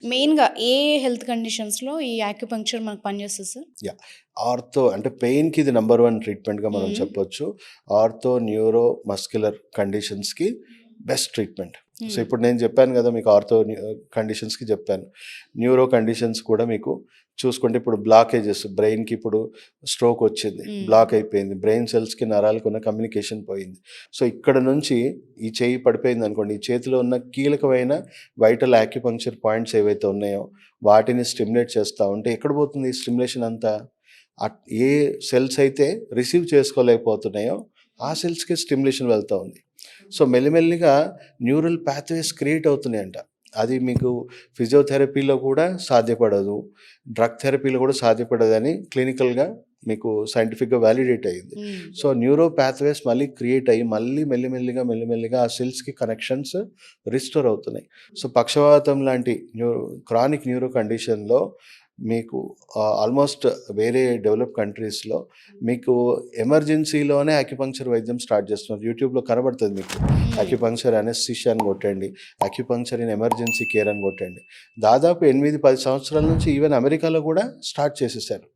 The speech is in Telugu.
మెయిన్‌గా ఏ హెల్త్ కండిషన్స్‌లో ఈ యాక్యుపంక్చర్ మనకు పనిచేస్తది సార్? యాహ్! ఆర్థో అంటే పెయిన్‌కి ఇది నంబర్ 1 ట్రీట్మెంట్‌గా మనం హ్మ్. చెప్పొచ్చు. ఆర్థో, న్యూరో, మస్క్యులర్ కండిషన్స్‌కి బెస్ట్ ట్రీట్మెంట్. సో, హ్మ్. ఇప్పుడు నేను చెప్పాను గదా! మీకు ఆర్థో కండిషన్స్‌కి చెప్పాను. న్యూరో కండిషన్స్ కూడా మీకు చూసుకుంటే ఇప్పుడు బ్లాకేజెస్ బ్రెయిన్‌కి ఇప్పుడు స్ట్రోక్ వచ్చింది. హ్మ్. బ్లాక్ అయిపోయింది. బ్రెయిన్ సెల్స్‌కి నరాలకి ఉన్న కమ్యూనికేషన్ పోయింది. సో, ఇక్కడ నుంచి ఈ చెయ్యి పడిపోయిందనుకోండి, ఈ చేతిలో ఉన్న కీలకమైన వైటల్ యాక్యుపంక్చర్ పాయింట్స్ ఏవైతే ఉన్నాయో వాటిని స్టిమ్యులేట్ చేస్తా ఉంటే ఎక్కడ పోతుంది ఈ స్టిమ్యులేషన్ అంతా? ఏ సెల్స్ అయితే రిసీవ్ చేసుకోలేకపోతున్నాయో ఆ సెల్స్‌కే స్టిమ్యులేషన్ వెళ్తా ఉంది. సో, మెల్లిమెల్లిగా న్యూరల్ పాత్వేస్ క్రియేట్ అవుతున్నాయంట. అది మీకు ఫిజియోథెరపీలో కూడా సాధ్యపడదు. డ్రగ్ థెరపీలో కూడా సాధ్యపడదని క్లినికల్‌గా మీకు సైంటిఫిక్‌గా వాలిడేట్ అయింది. హ్మ్. సో, న్యూరో పాత్వేస్ మళ్ళీ క్రియేట్ అయ్యి మళ్ళీ మెల్లిమెల్లిగా ఆ సెల్స్‌కి కనెక్షన్స్ రిస్టోర్ అవుతున్నాయి. సో, పక్షవాతం లాంటి క్రానిక్ న్యూరో కండిషన్‌లో మీకు ఆల్మోస్ట్ వేరే డెవలప్ కంట్రీస్‌లో మీకు ఎమర్జెన్సీలోనే అక్యుపంక్చర్ వైద్యం స్టార్ట్ చేస్తున్నారు. యూట్యూబ్‌లో కనబడుతది మీకు. హ్మ్. అక్యుపంక్చర్ అనెస్థీషియా అని కొట్టండి. అక్యుపంక్చర్ ఇన్ ఎమర్జెన్సీ కేర్ అని కొట్టండి. దాదాపు 8, 10 సంవత్సరాల నుంచి ఈవెన్ అమెరికాలో కూడా స్టార్ట్ చేసేసారు.